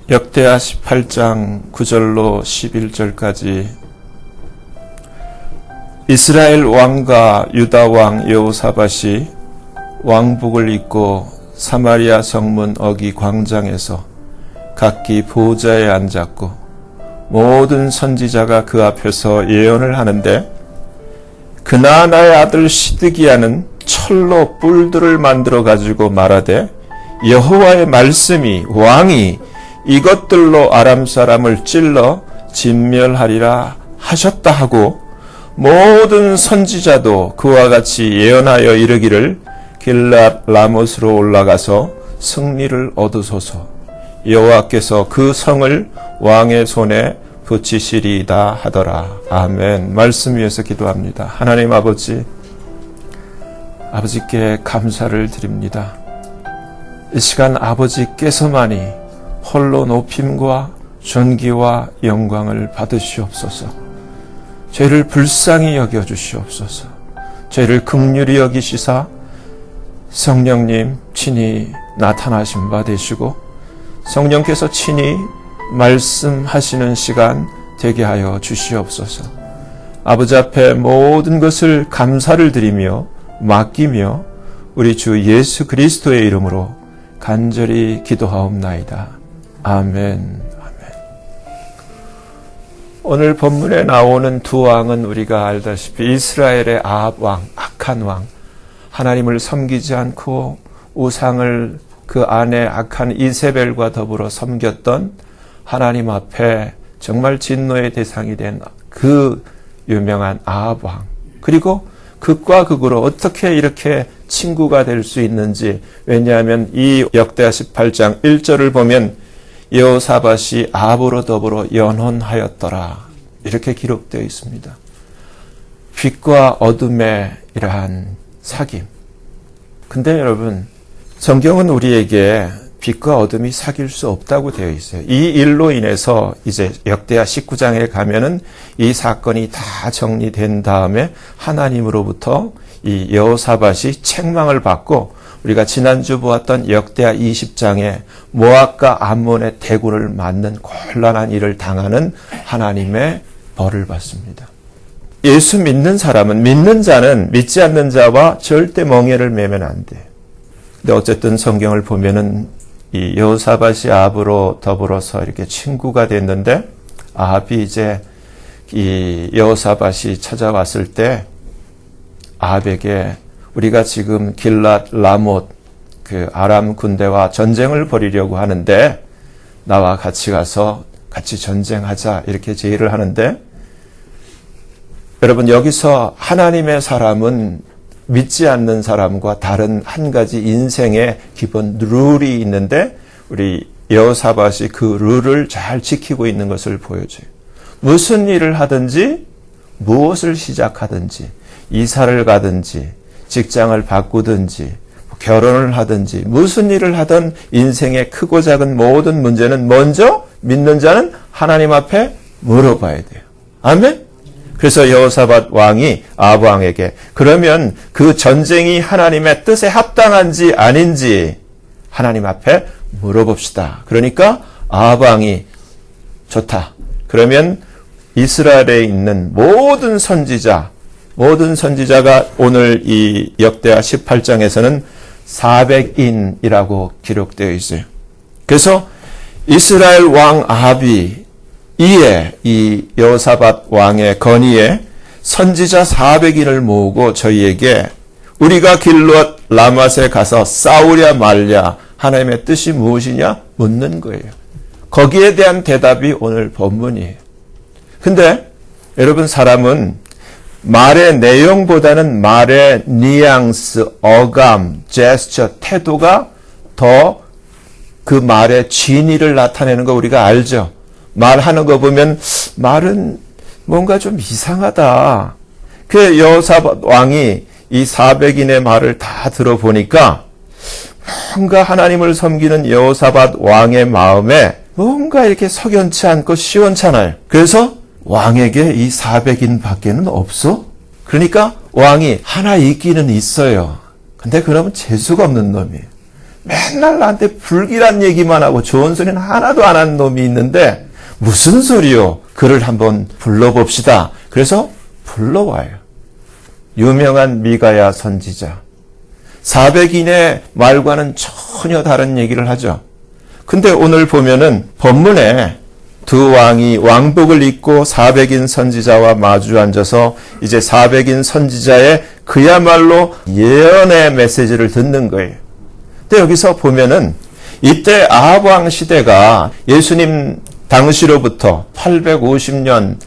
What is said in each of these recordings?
역대하 18장 9절로 11절까지 이스라엘 왕과 유다 왕 여호사밧이 왕복을 입고 사마리아 성문 어기 광장에서 각기 보좌에 앉았고 모든 선지자가 그 앞에서 예언을 하는데 그나아나의 아들 시드기야는 철로 뿔들을 만들어 가지고 말하되 여호와의 말씀이 왕이 이것들로 아람 사람을 찔러 진멸하리라 하셨다 하고 모든 선지자도 그와 같이 예언하여 이르기를 길랏 라못으로 올라가서 승리를 얻으소서 여호와께서 그 성을 왕의 손에 붙이시리이다 하더라. 아멘. 말씀 위해서 기도합니다. 하나님 아버지께 감사를 드립니다. 이 시간 아버지께서만이 홀로 높임과 존귀와 영광을 받으시옵소서. 죄를 불쌍히 여겨주시옵소서. 죄를 긍휼히 여기시사 성령님 친히 나타나신 바 되시고 성령께서 친히 말씀하시는 시간 되게 하여 주시옵소서. 아버지 앞에 모든 것을 감사를 드리며 맡기며 우리 주 예수 그리스도의 이름으로 간절히 기도하옵나이다. 아멘. 오늘 본문에 나오는 두 왕은 우리가 알다시피 이스라엘의 아합 왕, 악한 왕, 하나님을 섬기지 않고 우상을 그 안에 악한 이세벨과 더불어 섬겼던 하나님 앞에 정말 진노의 대상이 된 그 유명한 아합 왕, 그리고 극과 극으로 어떻게 이렇게 친구가 될 수 있는지, 왜냐하면 이 역대하 18장 1절을 보면 여호사밧이 아합으로 더불어 연혼하였더라 이렇게 기록되어 있습니다. 빛과 어둠의 이러한 사귐. 근데 여러분, 성경은 우리에게 빛과 어둠이 사귈 수 없다고 되어 있어요. 이 일로 인해서 이제 역대하 19장에 가면은 이 사건이 다 정리된 다음에 하나님으로부터 이 여호사밧이 책망을 받고, 우리가 지난주 보았던 역대하 20장에 모압과 암몬의 대군을 맞는 곤란한 일을 당하는 하나님의 벌을 받습니다. 예수 믿는 사람은, 믿는 자는 믿지 않는 자와 절대 멍에를 매면 안 돼. 근데 어쨌든 성경을 보면은 이 여호사밧이 아합으로 더불어서 이렇게 친구가 됐는데, 아합이 이제 이 여호사밧이 찾아왔을 때 아합에게 우리가 지금 길랏 라못 그 아람 군대와 전쟁을 벌이려고 하는데 나와 같이 가서 같이 전쟁하자 이렇게 제의를 하는데, 여러분 여기서 하나님의 사람은 믿지 않는 사람과 다른 한 가지 인생의 기본 룰이 있는데 우리 여호사밧이 그 룰을 잘 지키고 있는 것을 보여줘요. 무슨 일을 하든지 무엇을 시작하든지 이사를 가든지 직장을 바꾸든지 결혼을 하든지 무슨 일을 하든 인생의 크고 작은 모든 문제는 먼저 믿는 자는 하나님 앞에 물어봐야 돼요. 아멘? 그래서 여호사밧 왕이 아합 왕에게 그러면 그 전쟁이 하나님의 뜻에 합당한지 아닌지 하나님 앞에 물어봅시다. 그러니까 아합 왕이 좋다. 그러면 이스라엘에 있는 모든 선지자가 오늘 이 역대하 18장에서는 400인이라고 기록되어 있어요. 그래서 이스라엘 왕 아합이 이에 이 여호사밧 왕의 건의에 선지자 400인을 모으고 저희에게 우리가 길롯 라못에 가서 싸우랴 말랴 하나님의 뜻이 무엇이냐 묻는 거예요. 거기에 대한 대답이 오늘 본문이에요. 근데 여러분, 사람은 말의 내용보다는 말의 뉘앙스, 어감, 제스처, 태도가 더 그 말의 진위를 나타내는 거 우리가 알죠. 말하는 거 보면 말은 뭔가 좀 이상하다. 그 여호사밧 왕이 이 400인의 말을 다 들어보니까 뭔가 하나님을 섬기는 여호사밧 왕의 마음에 뭔가 이렇게 석연치 않고 시원찮아요. 그래서 왕에게 이 400인 밖에는 없어? 그러니까 왕이 하나 있기는 있어요. 근데 그러면 재수가 없는 놈이에요. 맨날 나한테 불길한 얘기만 하고 좋은 소리는 하나도 안 하는 놈이 있는데 무슨 소리요? 그를 한번 불러봅시다. 그래서 불러와요. 유명한 미가야 선지자. 400인의 말과는 전혀 다른 얘기를 하죠. 근데 오늘 보면은 본문에 두 왕이 왕복을 입고 400인 선지자와 마주 앉아서 이제 400인 선지자의 그야말로 예언의 메시지를 듣는 거예요. 근데 여기서 보면은 이때 아합 왕 시대가 예수님 당시로부터 850년,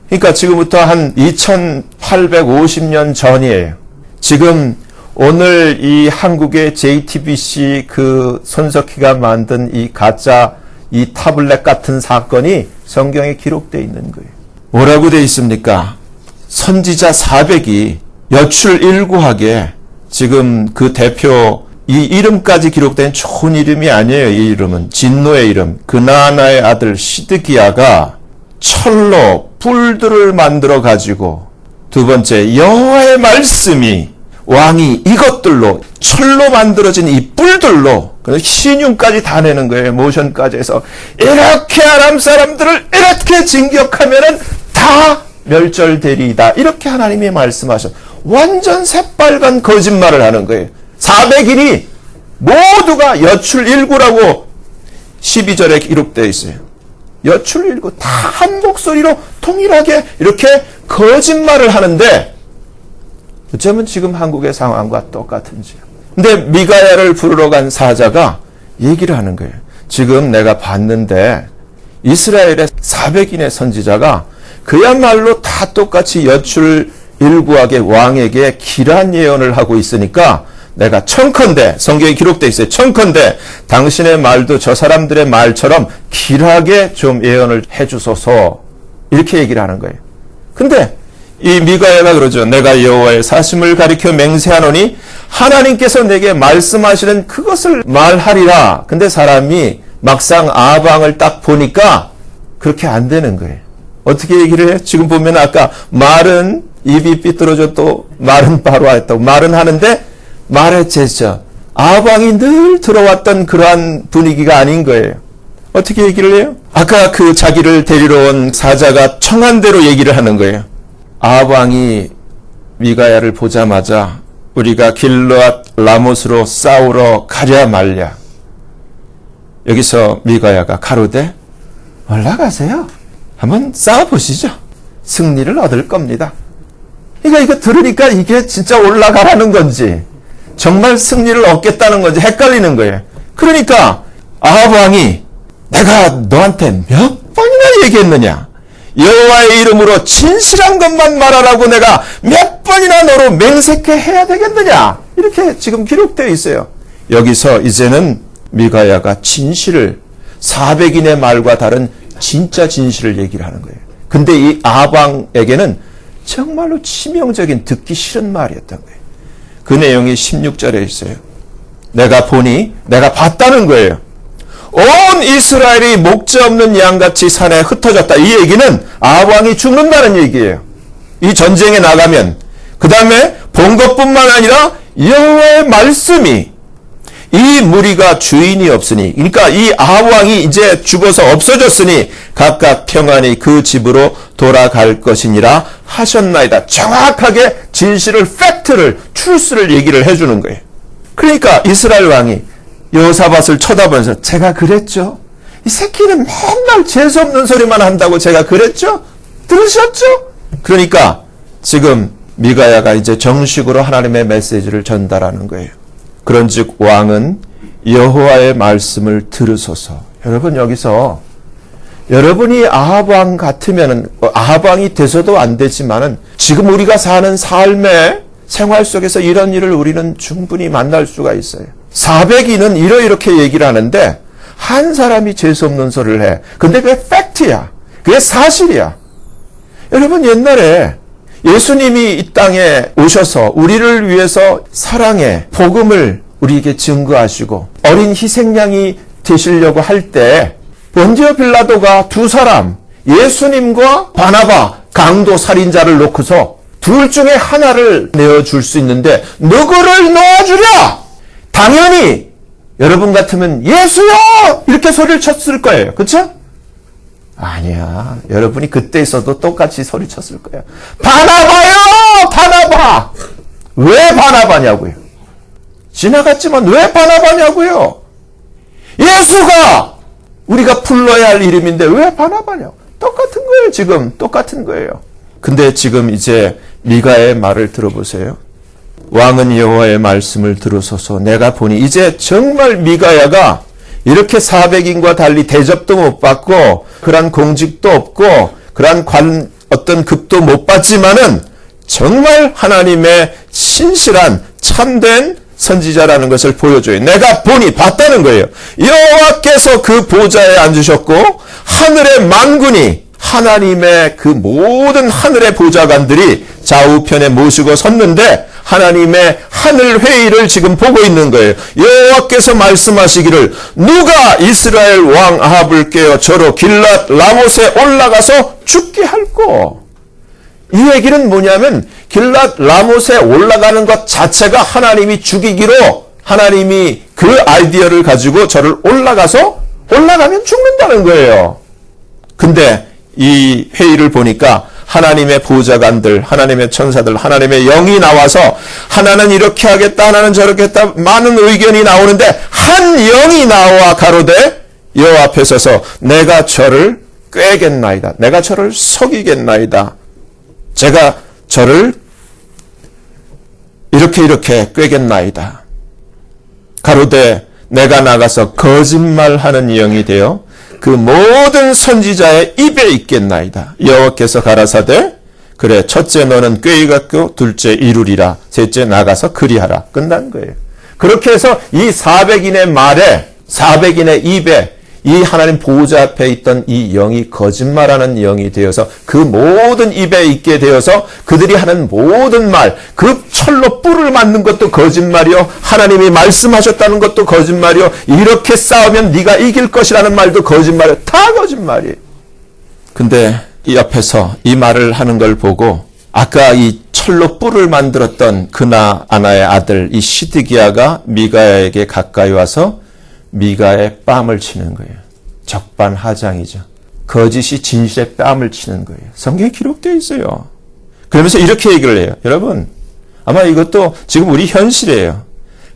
그러니까 지금부터 한 2850년 전이에요. 지금 오늘 이 한국의 JTBC 그 손석희가 만든 이 가짜 이 타블렛 같은 사건이 성경에 기록되어 있는 거예요. 뭐라고 되어 있습니까? 선지자 400이 여출일구하게 지금 그 대표 이 이름까지 기록된 좋은 이름이 아니에요. 이 이름은 진노의 이름. 그나나의 아들 시드기야가 철로 뿔들을 만들어 가지고 두 번째 여호와의 말씀이 왕이 이것들로 철로 만들어진 이 뿔들로 신용까지 다 내는 거예요. 모션까지 해서 이렇게 아람 사람들을 이렇게 진격하면은 다 멸절되리이다. 이렇게 하나님이 말씀하셔. 완전 새빨간 거짓말을 하는 거예요. 400일이 모두가 여출일구라고 12절에 기록되어 있어요. 여출일구 다 한 목소리로 통일하게 이렇게 거짓말을 하는데 어쩌면 지금 한국의 상황과 똑같은지요. 근데 미가야를 부르러 간 사자가 얘기를 하는 거예요. 지금 내가 봤는데 이스라엘의 400인의 선지자가 그야말로 다 똑같이 여출일구하게 왕에게 길한 예언을 하고 있으니까 내가 청컨대, 성경에 기록되어 있어요. 청컨대 당신의 말도 저 사람들의 말처럼 길하게 좀 예언을 해주소서, 이렇게 얘기를 하는 거예요. 근데 이 미가야가 그러죠. 내가 여호와의 사심을 가리켜 맹세하노니 하나님께서 내게 말씀하시는 그것을 말하리라. 근데 사람이 막상 아합 왕을 딱 보니까 그렇게 안 되는 거예요. 어떻게 얘기를 해요? 지금 보면 아까 말은 입이 삐뚤어져 또 말은 바로 했다고 말은 하는데 말의 제자 아합 왕이 늘 들어왔던 그러한 분위기가 아닌 거예요. 어떻게 얘기를 해요? 아까 그 자기를 데리러 온 사자가 청한 대로 얘기를 하는 거예요. 아합 왕이 미가야를 보자마자 우리가 길르앗 라못으로 싸우러 가랴 말랴. 여기서 미가야가 가로되 올라가세요. 한번 싸워보시죠. 승리를 얻을 겁니다. 그러니까 이거 들으니까 이게 진짜 올라가라는 건지 정말 승리를 얻겠다는 건지 헷갈리는 거예요. 그러니까 아합 왕이 내가 너한테 몇 번이나 얘기했느냐? 여호와의 이름으로 진실한 것만 말하라고 내가 몇 번이나 너로 맹세케 해야 되겠느냐? 이렇게 지금 기록되어 있어요. 여기서 이제는 미가야가 진실을 400인의 말과 다른 진짜 진실을 얘기를 하는 거예요. 근데 이 아합 왕에게는 정말로 치명적인 듣기 싫은 말이었던 거예요. 그 내용이 16절에 있어요. 내가 보니 내가 봤다는 거예요. 온 이스라엘이 목재 없는 양같이 산에 흩어졌다. 이 얘기는 아합 왕이 죽는다는 얘기예요. 이 전쟁에 나가면. 그 다음에 본 것뿐만 아니라 여호와의 말씀이 이 무리가 주인이 없으니, 그러니까 이 아합 왕이 이제 죽어서 없어졌으니 각각 평안히 그 집으로 돌아갈 것이니라 하셨나이다. 정확하게 진실을, 팩트를, 트루스를 얘기를 해주는 거예요. 그러니까 이스라엘 왕이 여호사밧을 쳐다보면서 제가 그랬죠? 이 새끼는 맨날 재수없는 소리만 한다고 제가 그랬죠? 들으셨죠? 그러니까 지금 미가야가 이제 정식으로 하나님의 메시지를 전달하는 거예요. 그런즉 왕은 여호와의 말씀을 들으소서. 여러분 여기서 여러분이 아합 왕 같으면은 아합 왕이 돼서도 안 되지만은 지금 우리가 사는 삶의 생활 속에서 이런 일을 우리는 충분히 만날 수가 있어요. 400인은 이렇게 얘기를 하는데 한 사람이 재수없는 소리를 해. 근데 그게 팩트야. 그게 사실이야. 여러분 옛날에 예수님이 이 땅에 오셔서 우리를 위해서 사랑의 복음을 우리에게 증거하시고 어린 희생양이 되시려고 할 때 본디오 빌라도가 두 사람 예수님과 바나바 강도 살인자를 놓고서 둘 중에 하나를 내어줄 수 있는데 누구를 놓아주랴? 당연히 여러분 같으면 예수요! 이렇게 소리를 쳤을 거예요. 그렇죠? 아니야. 여러분이 그때 있어도 똑같이 소리쳤을 거예요. 바나바요! 바나바! 왜 바나바냐고요? 지나갔지만 왜 바나바냐고요? 예수가 우리가 불러야 할 이름인데 왜 바나바냐고. 똑같은 거예요. 지금 똑같은 거예요. 근데 지금 이제 미가의 말을 들어보세요. 왕은 여호와의 말씀을 들으소서. 내가 보니 이제 정말 미가야가 이렇게 400인과 달리 대접도 못 받고 그런 공직도 없고 그런 어떤 급도 못 받지만은 정말 하나님의 신실한 참된 선지자라는 것을 보여줘요. 내가 보니 봤다는 거예요. 여호와께서 그 보좌에 앉으셨고 하늘의 만군이 하나님의 그 모든 하늘의 보좌관들이 좌우편에 모시고 섰는데 하나님의 하늘 회의를 지금 보고 있는 거예요. 여호와께서 말씀하시기를 누가 이스라엘 왕 아합을 깨어 저로 길랏 라못에 올라가서 죽게 할꼬. 이 얘기는 뭐냐면 길랏 라못에 올라가는 것 자체가 하나님이 죽이기로 하나님이 그 아이디어를 가지고 저를 올라가면 죽는다는 거예요. 근데 이 회의를 보니까 하나님의 보좌관들, 하나님의 천사들, 하나님의 영이 나와서 하나는 이렇게 하겠다, 하나는 저렇게 했다, 많은 의견이 나오는데 한 영이 나와 가로되 여호와 앞에 서서 내가 저를 꾀겠나이다. 내가 저를 속이겠나이다. 제가 저를 이렇게 꾀겠나이다. 가로되 내가 나가서 거짓말하는 영이 되어 그 모든 선지자의 입에 있겠나이다. 여호와께서 가라사대 그래 첫째 너는 꾀이 같고 둘째 이루리라 셋째 나가서 그리하라. 끝난 거예요. 그렇게 해서 이 400인의 말에 400인의 입에 이 하나님 보호자 앞에 있던 이 영이 거짓말하는 영이 되어서 그 모든 입에 있게 되어서 그들이 하는 모든 말, 그 철로 뿔을 맞는 것도 거짓말이요. 하나님이 말씀하셨다는 것도 거짓말이요. 이렇게 싸우면 네가 이길 것이라는 말도 거짓말이요. 다 거짓말이에요. 근데 이 옆에서 이 말을 하는 걸 보고 아까 이 철로 뿔을 만들었던 그나아나의 아들 이 시드기야가 미가야에게 가까이 와서 미가의 뺨을 치는 거예요. 적반하장이죠. 거짓이 진실의 뺨을 치는 거예요. 성경에 기록되어 있어요. 그러면서 이렇게 얘기를 해요. 여러분, 아마 이것도 지금 우리 현실이에요.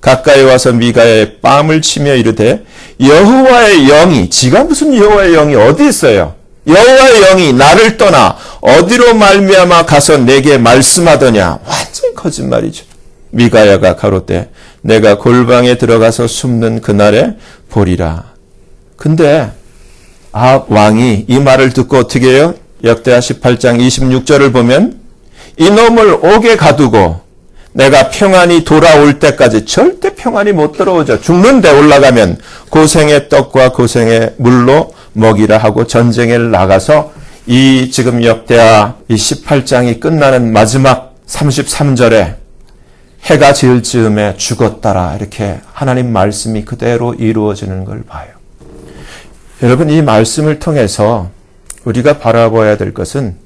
가까이 와서 미가의 뺨을 치며 이르되 여호와의 영이, 지가 무슨 여호와의 영이 어디 있어요? 여호와의 영이 나를 떠나 어디로 말미암아 가서 내게 말씀하더냐. 완전히 거짓말이죠. 미가야가 가로되 내가 골방에 들어가서 숨는 그날에 보리라. 근데 아합 왕이 이 말을 듣고 어떻게 해요? 역대하 18장 26절을 보면 이놈을 옥에 가두고 내가 평안히 돌아올 때까지 절대 평안히 못 들어오죠. 죽는데 올라가면 고생의 떡과 고생의 물로 먹이라 하고 전쟁에 나가서 이 지금 역대하 이 18장이 끝나는 마지막 33절에 해가 지을 즈음에 죽었다라 이렇게 하나님 말씀이 그대로 이루어지는 걸 봐요. 여러분 이 말씀을 통해서 우리가 바라봐야 될 것은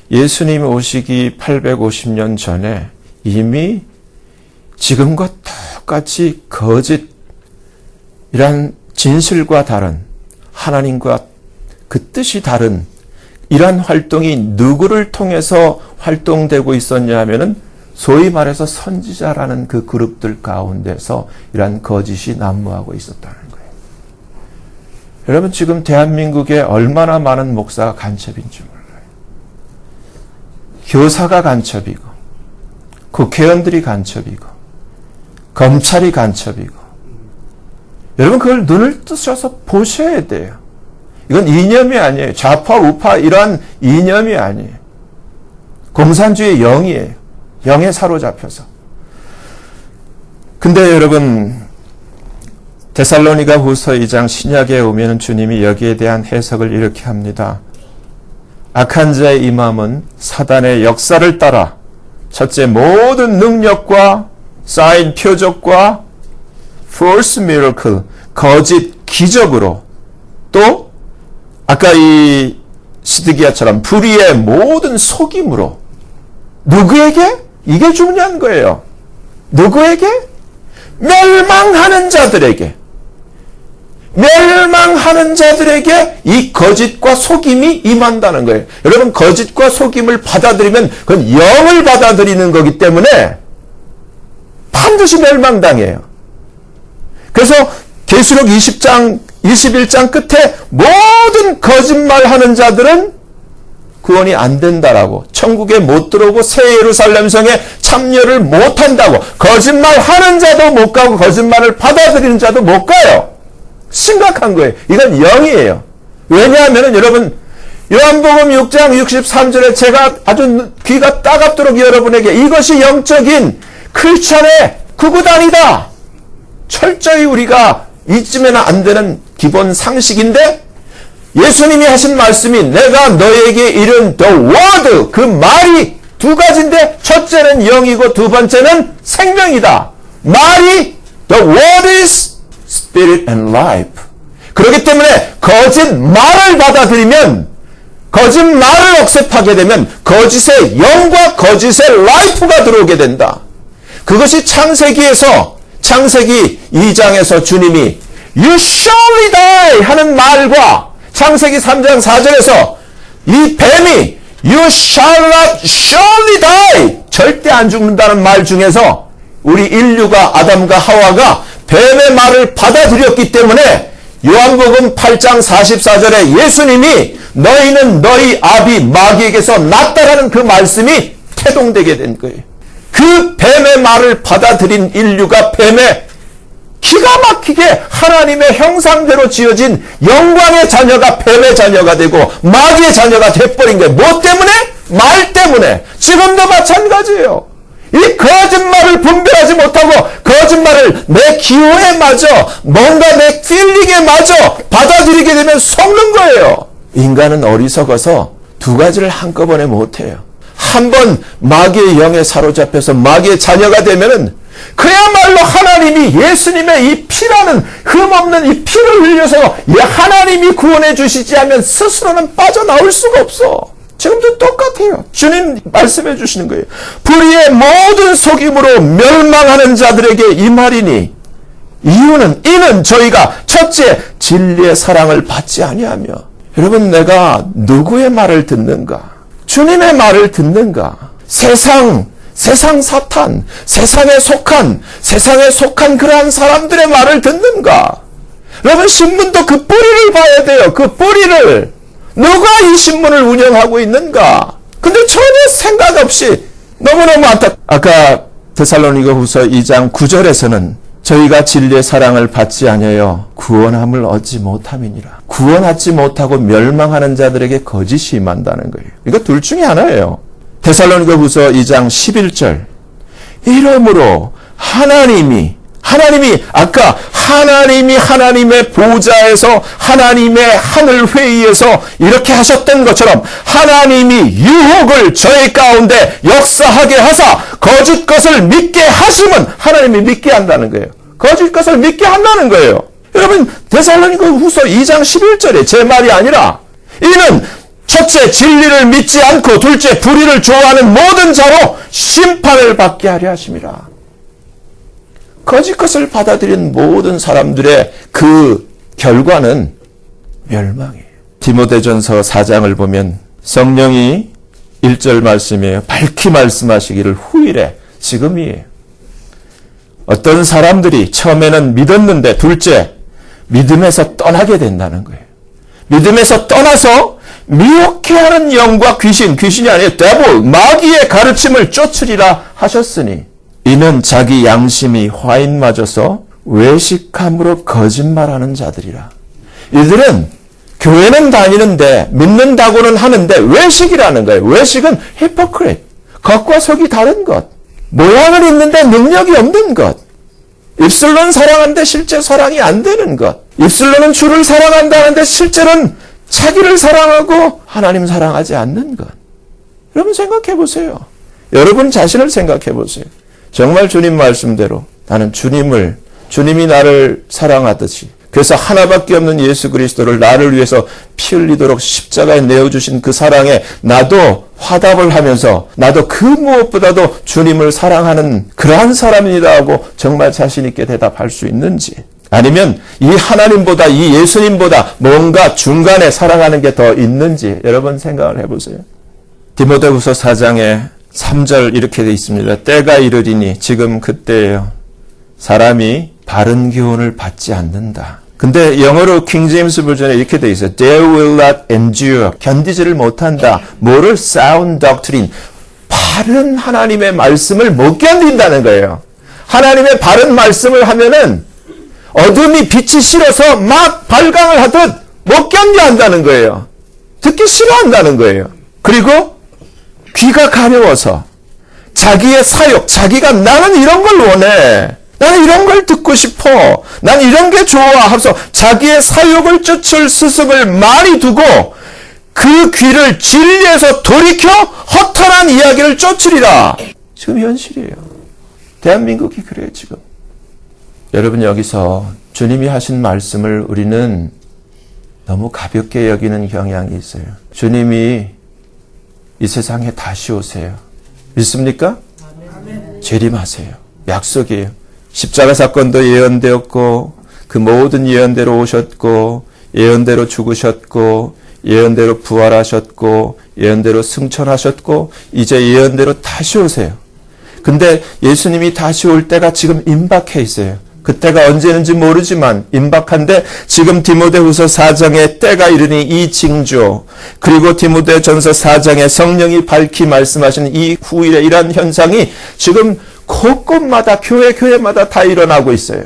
예수님 오시기 850년 전에 이미 지금과 똑같이 거짓 이란 진실과 다른 하나님과 그 뜻이 다른 이러한 활동이 누구를 통해서 활동되고 있었냐 하면은 소위 말해서 선지자라는 그 그룹들 가운데서 이러한 거짓이 난무하고 있었다는 거예요. 여러분 지금 대한민국에 얼마나 많은 목사가 간첩인지 몰라요. 교사가 간첩이고 국회의원들이 간첩이고 검찰이 간첩이고 여러분 그걸 눈을 뜨셔서 보셔야 돼요. 이건 이념이 아니에요. 좌파 우파 이러한 이념이 아니에요. 공산주의 영이에요. 영에 사로잡혀서. 근데 여러분 데살로니가 후서 2장 신약에 오면 주님이 여기에 대한 해석을 이렇게 합니다. 악한 자의 임함은 사단의 역사를 따라 첫째 모든 능력과 사인 표적과 false miracle 거짓 기적으로 또 아까 이 시드기야처럼 불의의 모든 속임으로 누구에게? 이게 중요한 거예요. 누구에게? 멸망하는 자들에게 이 거짓과 속임이 임한다는 거예요. 여러분, 거짓과 속임을 받아들이면 그건 영을 받아들이는 거기 때문에 반드시 멸망당해요. 그래서 계시록 20장, 21장 끝에 모든 거짓말하는 자들은 구원이 안 된다라고, 천국에 못 들어오고 새 예루살렘 성에 참여를 못 한다고, 거짓말하는 자도 못 가고 거짓말을 받아들이는 자도 못 가요. 심각한 거예요. 이건 영이에요. 왜냐하면 여러분, 요한복음 6장 63절에 제가 아주 귀가 따갑도록 여러분에게 이것이 영적인 크리스천의 구구단이다, 철저히 우리가 잊으면 안 되는 기본 상식인데, 예수님이 하신 말씀이 내가 너에게 이른 the word, 그 말이 두 가지인데 첫째는 영이고 두 번째는 생명이다. 말이 the word is spirit and life. 그렇기 때문에 거짓말을 받아들이면, 거짓말을 억셉하게 되면 거짓의 영과 거짓의 라이프가 들어오게 된다. 그것이 창세기 2장에서 주님이 You surely die 하는 말과 창세기 3장 4절에서 이 뱀이 You shall not surely die, 절대 안 죽는다는 말 중에서 우리 인류가, 아담과 하와가 뱀의 말을 받아들였기 때문에 요한복음 8장 44절에 예수님이 너희는 너희 아비 마귀에게서 났다라는 그 말씀이 태동되게 된 거예요. 그 뱀의 말을 받아들인 인류가 뱀의 기가 막히게 하나님의 형상대로 지어진 영광의 자녀가 뱀의 자녀가 되고 마귀의 자녀가 돼버린 거예요. 뭐 때문에? 말 때문에. 지금도 마찬가지예요. 이 거짓말을 분별하지 못하고 거짓말을 내 기호에 맞아, 뭔가 내 필링에 맞아 받아들이게 되면 속는 거예요. 인간은 어리석어서 두 가지를 한꺼번에 못해요. 한번 마귀의 영에 사로잡혀서 마귀의 자녀가 되면은 그야말로 하나님이 예수님의 이 피라는, 흠없는 이 피를 흘려서 하나님이 구원해 주시지 않으면 스스로는 빠져나올 수가 없어. 지금도 똑같아요. 주님 말씀해 주시는 거예요. 불의의 모든 속임으로 멸망하는 자들에게 이 말이니, 이는 저희가 첫째 진리의 사랑을 받지 아니하며. 여러분, 내가 누구의 말을 듣는가? 주님의 말을 듣는가? 세상 사탄, 세상에 속한 그러한 사람들의 말을 듣는가? 여러분, 신문도 그 뿌리를 봐야 돼요. 그 뿌리를. 누가 이 신문을 운영하고 있는가? 근데 전혀 생각 없이 너무너무 아까 데살로니가후서 2장 9절에서는 저희가 진리의 사랑을 받지 아니하여 구원함을 얻지 못함이니라. 구원하지 못하고 멸망하는 자들에게 거짓이 임한다는 거예요. 이거 둘 중에 하나예요. 데살로니가후서 2장 11절. 이러므로 하나님이 아까 하나님의 보좌에서 하나님의 하늘 회의에서 이렇게 하셨던 것처럼 하나님이 유혹을 저희 가운데 역사하게 하사 거짓 것을 믿게 하심은 하나님이 믿게 한다는 거예요. 거짓 것을 믿게 한다는 거예요. 여러분, 데살로니가후서 2장 11절에 제 말이 아니라, 이는 첫째 진리를 믿지 않고 둘째 불의를 좋아하는 모든 자로 심판을 받게 하려 하심이라. 거짓 것을 받아들인 모든 사람들의 그 결과는 멸망이에요. 디모데전서 4장을 보면 성령이 1절 말씀이에요. 밝히 말씀하시기를 후일에, 지금이에요. 어떤 사람들이 처음에는 믿었는데 둘째 믿음에서 떠나게 된다는 거예요. 믿음에서 떠나서 미혹해하는 영과 귀신이 아니에요. 데블, 마귀의 가르침을 쫓으리라 하셨으니 이는 자기 양심이 화인 맞아서 외식함으로 거짓말하는 자들이라. 이들은 교회는 다니는데 믿는다고는 하는데 외식이라는 거예요. 외식은 히포크릿, 겉과 속이 다른 것, 모양을 있는데 능력이 없는 것, 입술로는 사랑하는데 실제 사랑이 안 되는 것, 입술로는 주를 사랑한다는데 실제로는 자기를 사랑하고 하나님 사랑하지 않는 것. 여러분 생각해 보세요. 여러분 자신을 생각해 보세요. 정말 주님 말씀대로 나는 주님이 나를 사랑하듯이, 그래서 하나밖에 없는 예수 그리스도를 나를 위해서 피 흘리도록 십자가에 내어주신 그 사랑에 나도 화답을 하면서 나도 그 무엇보다도 주님을 사랑하는 그러한 사람이다 하고 정말 자신 있게 대답할 수 있는지, 아니면 이 하나님보다 이 예수님보다 뭔가 중간에 사랑하는 게 더 있는지 여러분 생각을 해보세요. 디모데후서 4장에 3절 이렇게 되어 있습니다. 때가 이르리니 지금 그때예요. 사람이 바른 교훈을 받지 않는다. 근데 영어로 킹 제임스 버전에 이렇게 되어 있어요. They will not endure. 견디지를 못한다. 뭐를? sound doctrine. 바른 하나님의 말씀을 못 견딘다는 거예요. 하나님의 바른 말씀을 하면은 어둠이 빛이 싫어서 막 발광을 하듯 못 견뎌 한다는 거예요. 듣기 싫어한다는 거예요. 그리고 귀가 가려워서 자기의 사욕, 자기가 나는 이런 걸 원해. 나는 이런 걸 듣고 싶어. 난 이런 게 좋아. 하면서 자기의 사욕을 쫓을 스승을 많이 두고 그 귀를 진리에서 돌이켜 허탄한 이야기를 쫓으리라. 지금 현실이에요. 대한민국이 그래요, 지금. 여러분, 여기서 주님이 하신 말씀을 우리는 너무 가볍게 여기는 경향이 있어요. 주님이 이 세상에 다시 오세요. 믿습니까? 재림하세요. 약속이에요. 십자가 사건도 예언되었고 그 모든 예언대로 오셨고 예언대로 죽으셨고 예언대로 부활하셨고 예언대로 승천하셨고 이제 예언대로 다시 오세요. 근데 예수님이 다시 올 때가 지금 임박해 있어요. 그때가 언제는지 모르지만 임박한데 지금 디모데후서 4장에 때가 이르니 이 징조, 그리고 디모데전서 4장에 성령이 밝히 말씀하시는 이 후일의 이러한 현상이 지금 곳곳마다 교회마다 다 일어나고 있어요.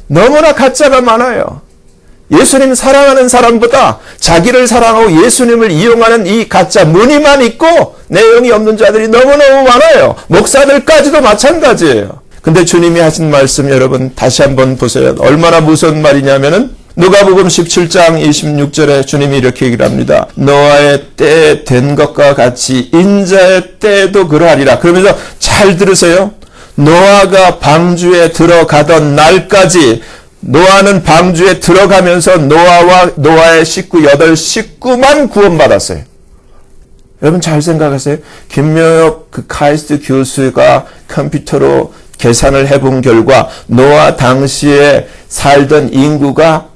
너무나 가짜가 많아요. 예수님 사랑하는 사람보다 자기를 사랑하고 예수님을 이용하는 이 가짜 무늬만 있고 내용이 없는 자들이 너무너무 많아요. 목사들까지도 마찬가지예요. 근데 주님이 하신 말씀 여러분 다시 한번 보세요. 얼마나 무서운 말이냐면은 누가복음 17장 26절에 주님이 이렇게 얘기를 합니다. 노아의 때에 된 것과 같이 인자의 때도 그러하리라. 그러면서 잘 들으세요. 노아가 방주에 들어가던 날까지 노아는 방주에 들어가면서 노아와 노아의 식구 8식구만 구원받았어요. 여러분 잘 생각하세요. 김명혁 그 카이스트 교수가 컴퓨터로 계산을 해본 결과 노아 당시에 살던 인구가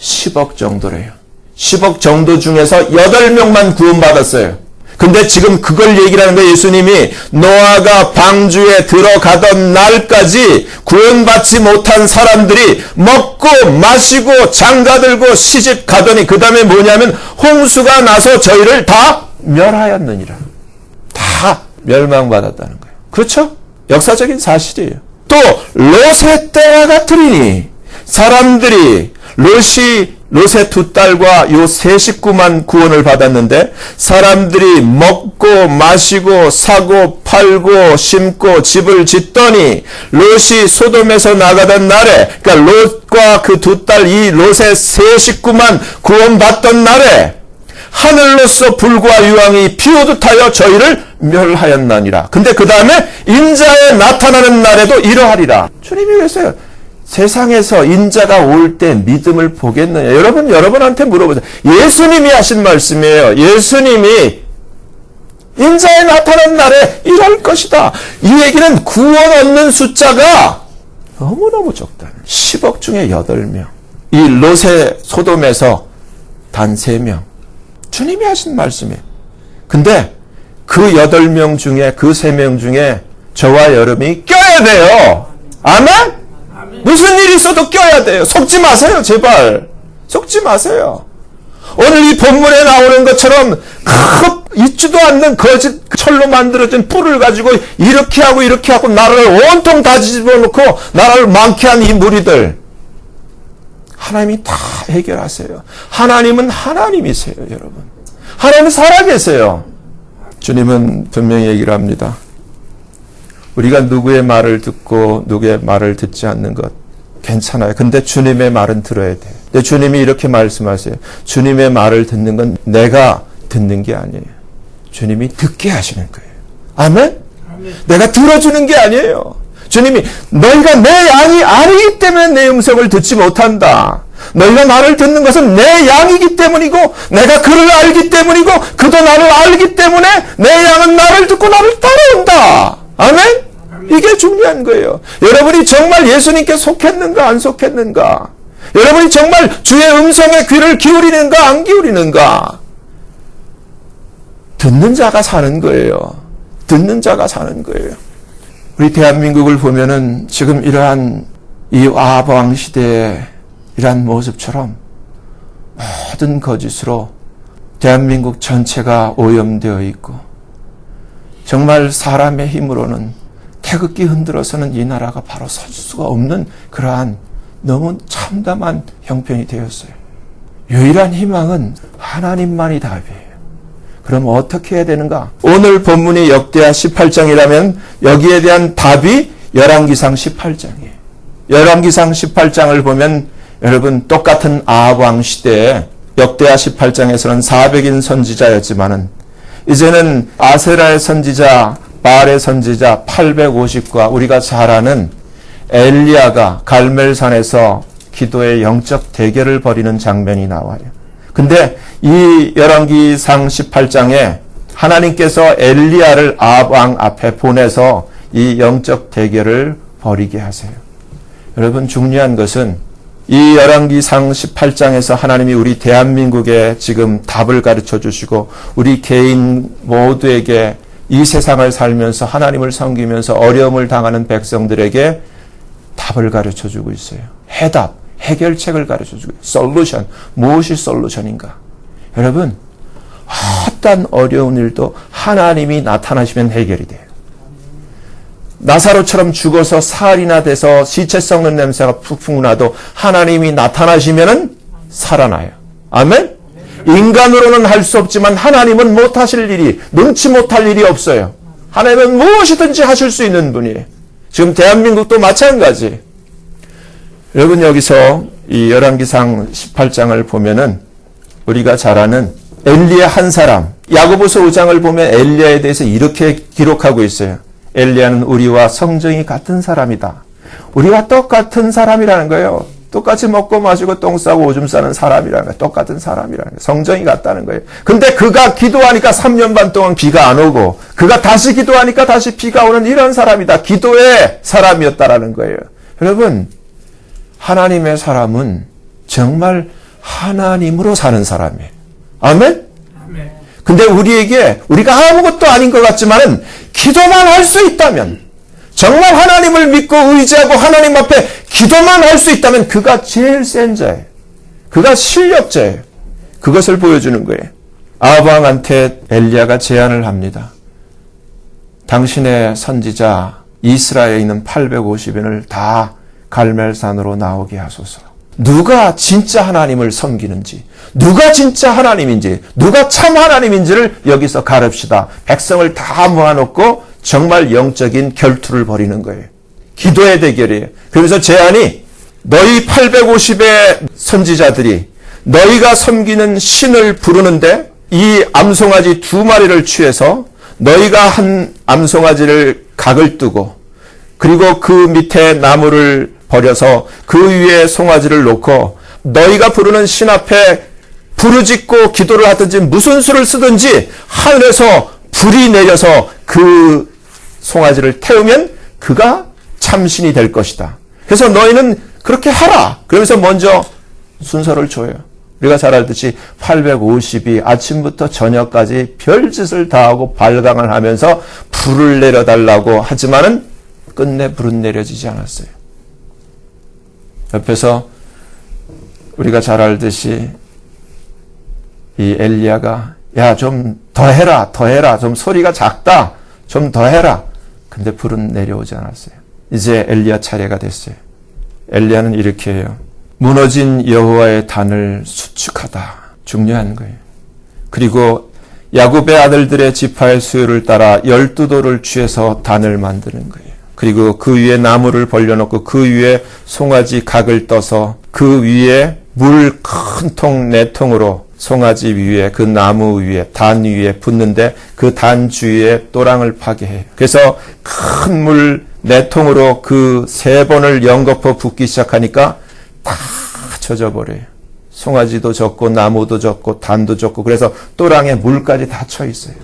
10억 정도래요. 10억 정도 중에서 8명만 구원받았어요. 근데 지금 그걸 얘기를 하는 거예요. 예수님이 노아가 방주에 들어가던 날까지 구원받지 못한 사람들이 먹고 마시고 장가들고 시집 가더니 그 다음에 뭐냐면 홍수가 나서 저희를 다 멸하였느니라. 다 멸망받았다는 거예요. 그렇죠? 역사적인 사실이에요. 또 롯의 때와 같으리니 사람들이 롯의 두 딸과 요 세 식구만 구원을 받았는데 사람들이 먹고 마시고 사고 팔고 심고 집을 짓더니 롯이 소돔에서 나가던 날에, 그러니까 롯과 그 두 딸 이 롯의 세 식구만 구원받던 날에 하늘로서 불과 유황이 비오듯 하여 저희를 멸하였나니라. 근데 그 다음에 인자에 나타나는 날에도 이러하리라. 주님이 그랬어요. 세상에서 인자가 올 때 믿음을 보겠느냐. 여러분한테 물어보세요. 예수님이 하신 말씀이에요. 예수님이 인자에 나타난 날에 이럴 것이다. 이 얘기는 구원 얻는 숫자가 너무너무 적다. 10억 중에 8명. 이 롯의 소돔에서 단 3명. 주님이 하신 말씀이에요. 근데 그 8명 중에 그 3명 중에 저와 여러분이 껴야 돼요. 아멘? 무슨 일이 있어도 껴야 돼요. 속지 마세요. 제발. 속지 마세요. 오늘 이 본문에 나오는 것처럼 있지도 않는 거짓 철로 만들어진 뿔을 가지고 이렇게 하고 나라를 온통 다 집어넣고 나라를 망케 한 이 무리들. 하나님이 다 해결하세요. 하나님은 하나님이세요, 여러분. 하나님은 살아계세요. 주님은 분명히 얘기를 합니다. 우리가 누구의 말을 듣고 누구의 말을 듣지 않는 것 괜찮아요. 근데 주님의 말은 들어야 돼요. 근데 주님이 이렇게 말씀하세요. 주님의 말을 듣는 건 내가 듣는 게 아니에요. 주님이 듣게 하시는 거예요. 아멘? 내가 들어주는 게 아니에요. 주님이 너희가 내 양이 아니기 때문에 내 음성을 듣지 못한다. 너희가 나를 듣는 것은 내 양이기 때문이고 내가 그를 알기 때문이고 그도 나를 알기 때문에 내 양은 나를 듣고 나를 따라온다. 아멘? 이게 중요한 거예요. 여러분이 정말 예수님께 속했는가 안 속했는가? 여러분이 정말 주의 음성에 귀를 기울이는가 안 기울이는가? 듣는 자가 사는 거예요. 듣는 자가 사는 거예요. 우리 대한민국을 보면은 지금 이러한 이 아합 왕 시대의 이러한 모습처럼 모든 거짓으로 대한민국 전체가 오염되어 있고 정말 사람의 힘으로는 태극기 흔들어서는 이 나라가 바로 설 수가 없는 그러한 너무 참담한 형편이 되었어요. 유일한 희망은 하나님만이 답이에요. 그럼 어떻게 해야 되는가? 오늘 본문이 역대하 18장이라면 여기에 대한 답이 열왕기상 18장이에요. 열왕기상 18장을 보면 여러분 똑같은 아합 왕 시대에 역대하 18장에서는 400인 선지자였지만은 이제는 아세라의 선지자, 바알의 선지자 850과 우리가 잘 아는 엘리야가 갈멜산에서 기도의 영적 대결을 벌이는 장면이 나와요. 근데 이 열왕기상 18장에 하나님께서 엘리야를 아합 왕 앞에 보내서 이 영적 대결을 벌이게 하세요. 여러분 중요한 것은 이 열왕기상 18장에서 하나님이 우리 대한민국에 지금 답을 가르쳐 주시고 우리 개인 모두에게 이 세상을 살면서 하나님을 섬기면서 어려움을 당하는 백성들에게 답을 가르쳐 주고 있어요. 해답, 해결책을 가르쳐 주고 있어요. 솔루션, 무엇이 솔루션인가? 여러분, 어떤 어려운 일도 하나님이 나타나시면 해결이 돼요. 나사로처럼 죽어서 사흘이나 돼서 시체 썩는 냄새가 푹푹 나도 하나님이 나타나시면 살아나요. 아멘? 인간으로는 할 수 없지만 하나님은 못하실 일이, 능치 못할 일이 없어요. 하나님은 무엇이든지 하실 수 있는 분이에요. 지금 대한민국도 마찬가지. 여러분 여기서 이 열왕기상 18장을 보면은 우리가 잘 아는 엘리야 한 사람, 야고보서 5장을 보면 엘리야에 대해서 이렇게 기록하고 있어요. 엘리야는 우리와 성정이 같은 사람이다. 우리와 똑같은 사람이라는 거예요. 똑같이 먹고 마시고 똥 싸고 오줌 싸는 사람이라는 거예요. 똑같은 사람이라는 거예요. 성정이 같다는 거예요. 근데 그가 기도하니까 3년 반 동안 비가 안 오고 그가 다시 기도하니까 다시 비가 오는 이런 사람이다. 기도의 사람이었다라는 거예요. 여러분, 하나님의 사람은 정말 하나님으로 사는 사람이에요. 아멘? 근데 우리가 아무것도 아닌 것 같지만은 기도만 할 수 있다면, 정말 하나님을 믿고 의지하고 하나님 앞에 기도만 할 수 있다면 그가 제일 센 자예요. 그가 실력자예요. 그것을 보여주는 거예요. 아합 왕한테 엘리야가 제안을 합니다. 당신의 선지자 이스라엘에 있는 850인을 다 갈멜산으로 나오게 하소서. 누가 진짜 하나님을 섬기는지, 누가 진짜 하나님인지, 누가 참 하나님인지를 여기서 가릅시다. 백성을 다 모아놓고 정말 영적인 결투를 벌이는 거예요. 기도의 대결이에요. 그래서 제안이 너희 850의 선지자들이 너희가 섬기는 신을 부르는데 이 암송아지 2마리를 취해서 너희가 한 암송아지를 각을 뜨고 그리고 그 밑에 나무를 버려서 그 위에 송아지를 놓고 너희가 부르는 신 앞에 부르짖고 기도를 하든지 무슨 수를 쓰든지 하늘에서 불이 내려서 그 송아지를 태우면 그가 참신이 될 것이다. 그래서 너희는 그렇게 하라. 그러면서 먼저 순서를 줘요. 우리가 잘 알듯이 850이 아침부터 저녁까지 별짓을 다 하고 발광을 하면서 불을 내려달라고 하지만은 끝내 불은 내려지지 않았어요. 옆에서 우리가 잘 알듯이 이 엘리야가 야, 좀 더 해라, 좀 소리가 작다, 좀 더 해라. 근데 불은 내려오지 않았어요. 이제 엘리야 차례가 됐어요. 엘리야는 이렇게 해요. 무너진 여호와의 단을 수축하다. 중요한 거예요. 그리고 야곱의 아들들의 지파의 수요를 따라 12돌을 취해서 단을 만드는 거예요. 그리고 그 위에 나무를 벌려놓고 그 위에 송아지 각을 떠서 그 위에 물 큰 통 4통으로 송아지 위에 그 나무 위에 단 위에 붓는데 그 단 주위에 또랑을 파게 해요. 그래서 큰 물 내 통으로 그 3번을 연거푸 붓기 시작하니까 다 젖어버려요. 송아지도 젖고 나무도 젖고 단도 젖고 그래서 또랑에 물까지 다 쳐 있어요.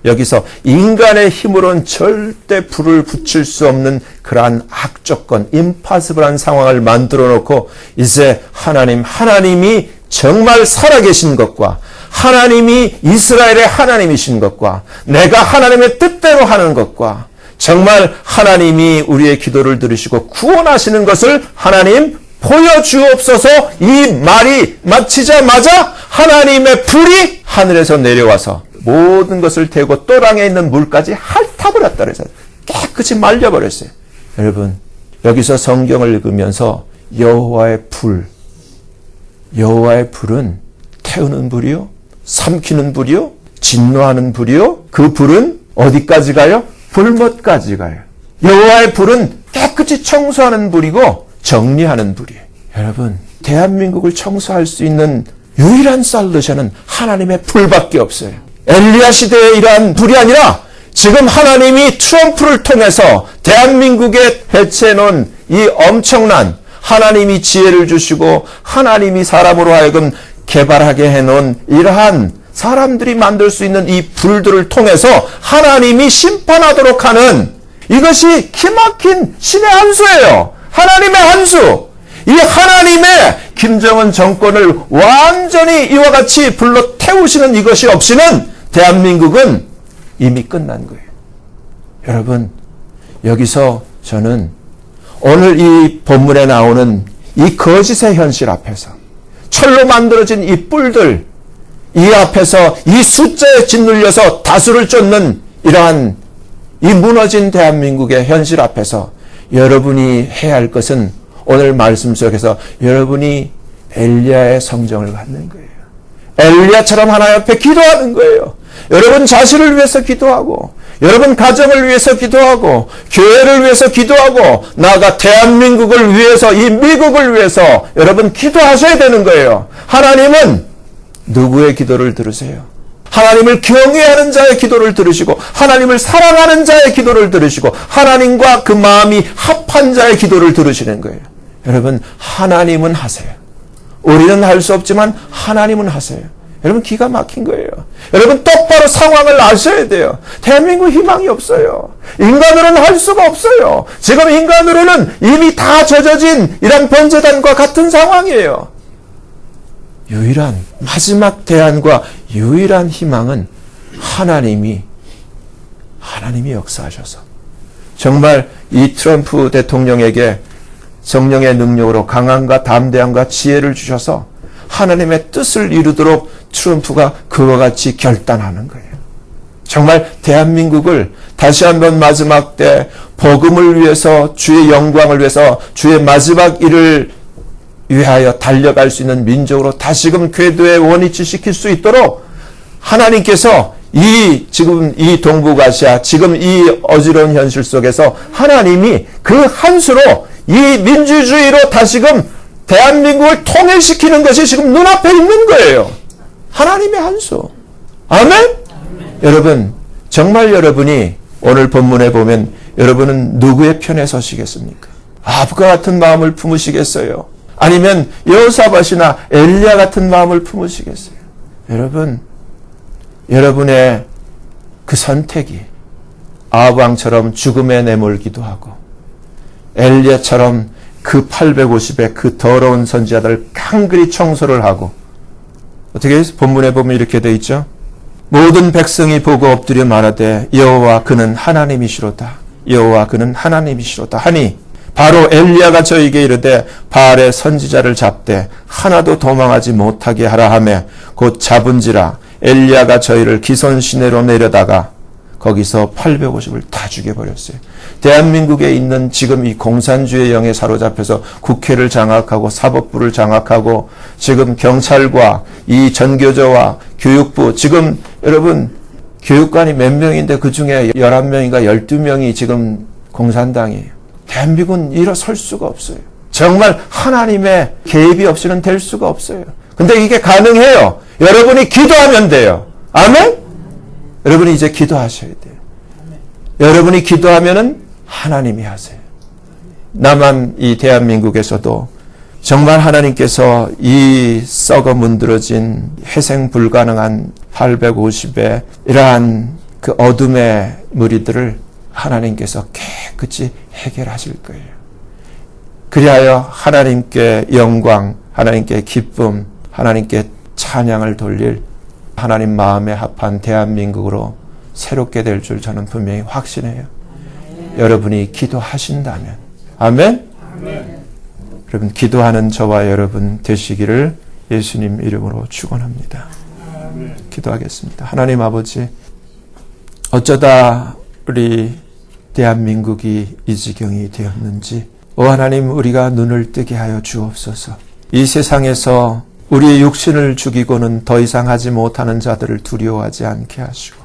여기서 인간의 힘으로는 절대 불을 붙일 수 없는 그러한 악조건, 임파서블한 상황을 만들어 놓고 이제 하나님이 정말 살아계신 것과 하나님이 이스라엘의 하나님이신 것과 내가 하나님의 뜻대로 하는 것과 정말 하나님이 우리의 기도를 들으시고 구원하시는 것을 하나님 보여주옵소서. 이 말이 마치자마자 하나님의 불이 하늘에서 내려와서 모든 것을 태우고 또랑에 있는 물까지 핥아버렸다 그래서 깨끗이 말려버렸어요. 여러분 여기서 성경을 읽으면서 여호와의 불은 태우는 불이요, 삼키는 불이요, 진노하는 불이요. 그 불은 어디까지 가요? 불못까지 가요. 여호와의 불은 깨끗이 청소하는 불이고 정리하는 불이에요. 여러분 대한민국을 청소할 수 있는 유일한 솔루션은 하나님의 불밖에 없어요. 엘리야 시대의 이러한 불이 아니라 지금 하나님이 트럼프를 통해서 대한민국에 배치해 놓은 이 엄청난 하나님이 지혜를 주시고 하나님이 사람으로 하여금 개발하게 해놓은 이러한 사람들이 만들 수 있는 이 불들을 통해서 하나님이 심판하도록 하는 이것이 기막힌 신의 한 수예요. 하나님의 한 수. 이 하나님의 김정은 정권을 완전히 이와 같이 불로 태우시는 이것이 없이는 대한민국은 이미 끝난 거예요. 여러분 여기서 저는 오늘 이 본문에 나오는 이 거짓의 현실 앞에서 철로 만들어진 이 뿔들 이 앞에서 이 숫자에 짓눌려서 다수를 쫓는 이러한 이 무너진 대한민국의 현실 앞에서 여러분이 해야 할 것은 오늘 말씀 속에서 여러분이 엘리야의 성정을 갖는 거예요. 엘리야처럼 하나님 앞에 기도하는 거예요. 여러분 자신을 위해서 기도하고 여러분 가정을 위해서 기도하고 교회를 위해서 기도하고 나아가 대한민국을 위해서 이 미국을 위해서 여러분 기도하셔야 되는 거예요. 하나님은 누구의 기도를 들으세요? 하나님을 경외하는 자의 기도를 들으시고 하나님을 사랑하는 자의 기도를 들으시고 하나님과 그 마음이 합한 자의 기도를 들으시는 거예요. 여러분 하나님은 하세요. 우리는 할 수 없지만 하나님은 하세요. 여러분 기가 막힌 거예요. 여러분 똑바로 상황을 아셔야 돼요. 대한민국 희망이 없어요. 인간으로는 할 수가 없어요. 지금 인간으로는 이미 다 젖어진 이런 번제단과 같은 상황이에요. 유일한 마지막 대안과 유일한 희망은 하나님이 역사하셔서 정말 이 트럼프 대통령에게 성령의 능력으로 강함과 담대함과 지혜를 주셔서 하나님의 뜻을 이루도록 트럼프가 그와 같이 결단하는 거예요. 정말 대한민국을 다시 한번 마지막 때 복음을 위해서 주의 영광을 위해서 주의 마지막 일을 위하여 달려갈 수 있는 민족으로 다시금 궤도에 원위치시킬 수 있도록 하나님께서 지금 이 동북아시아 지금 이 어지러운 현실 속에서 하나님이 그 한 수로 이 민주주의로 다시금 대한민국을 통일시키는 것이 지금 눈앞에 있는 거예요. 하나님의 한 수. 아멘? 여러분 정말 여러분이 오늘 본문에 보면 여러분은 누구의 편에 서시겠습니까? 아합과 같은 마음을 품으시겠어요? 아니면 여호사밧이나 엘리야 같은 마음을 품으시겠어요? 여러분 여러분의 그 선택이 아합 왕처럼 죽음에 내몰기도 하고 엘리야처럼 그 850의 그 더러운 선지자들을 깡그리 청소를 하고 어떻게 본문에 보면 이렇게 되어 있죠. 모든 백성이 보고 엎드려 말하되 여호와 그는 하나님이시로다. 여호와 그는 하나님이시로다 하니 바로 엘리야가 저에게 이르되 바알의 선지자를 잡되 하나도 도망하지 못하게 하라 하매 곧 잡은지라 엘리야가 저희를 기손 시내로 내려다가 거기서 850을 다 죽여버렸어요. 대한민국에 있는 지금 이 공산주의 영에 사로잡혀서 국회를 장악하고 사법부를 장악하고 지금 경찰과 이 전교조와 교육부 지금 여러분 교육관이 몇 명인데 그중에 11명인가 12명이 지금 공산당이에요. 대한민국은 일어설 수가 없어요. 정말 하나님의 개입이 없이는 될 수가 없어요. 근데 이게 가능해요. 여러분이 기도하면 돼요. 아멘? 여러분이 이제 기도하셔야 돼요. 여러분이 기도하면은 하나님이 하세요. 나만 이 대한민국에서도 정말 하나님께서 이 썩어 문드러진 회생 불가능한 850의 이러한 그 어둠의 무리들을 하나님께서 깨끗이 해결하실 거예요. 그리하여 하나님께 영광, 하나님께 기쁨, 하나님께 찬양을 돌릴 하나님 마음에 합한 대한민국으로 새롭게 될 줄 저는 분명히 확신해요. 여러분이 기도하신다면. 아멘? 아멘. 여러분 기도하는 저와 여러분 되시기를 예수님 이름으로 축원합니다. 기도하겠습니다. 하나님 아버지, 어쩌다 우리 대한민국이 이 지경이 되었는지 오 하나님, 우리가 눈을 뜨게 하여 주옵소서. 이 세상에서 우리의 육신을 죽이고는 더 이상 하지 못하는 자들을 두려워하지 않게 하시고,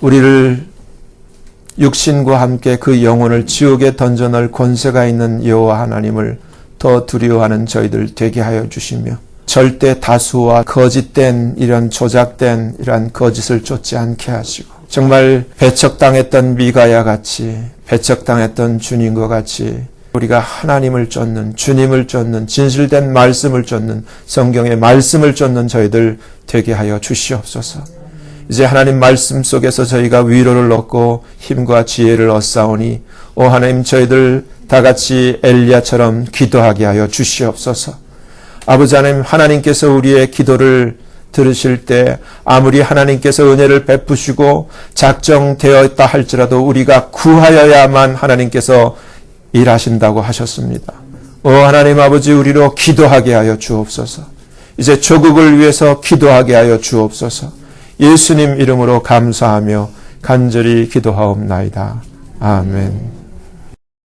우리를 육신과 함께 그 영혼을 지옥에 던져넣을 권세가 있는 여호와 하나님을 더 두려워하는 저희들 되게 하여 주시며, 절대 다수와 거짓된 이런 조작된 이런 거짓을 쫓지 않게 하시고, 정말 배척당했던 미가야 같이, 배척당했던 주님과 같이 우리가 하나님을 쫓는, 주님을 쫓는, 진실된 말씀을 쫓는, 성경의 말씀을 쫓는 저희들 되게 하여 주시옵소서. 이제 하나님 말씀 속에서 저희가 위로를 얻고 힘과 지혜를 얻사오니 오 하나님, 저희들 다같이 엘리야처럼 기도하게 하여 주시옵소서. 아버지 하나님, 하나님께서 우리의 기도를 들으실 때 아무리 하나님께서 은혜를 베푸시고 작정되어 있다 할지라도 우리가 구하여야만 하나님께서 일하신다고 하셨습니다. 오 하나님 아버지, 우리로 기도하게 하여 주옵소서. 이제 조국을 위해서 기도하게 하여 주옵소서. 예수님 이름으로 감사하며 간절히 기도하옵나이다. 아멘.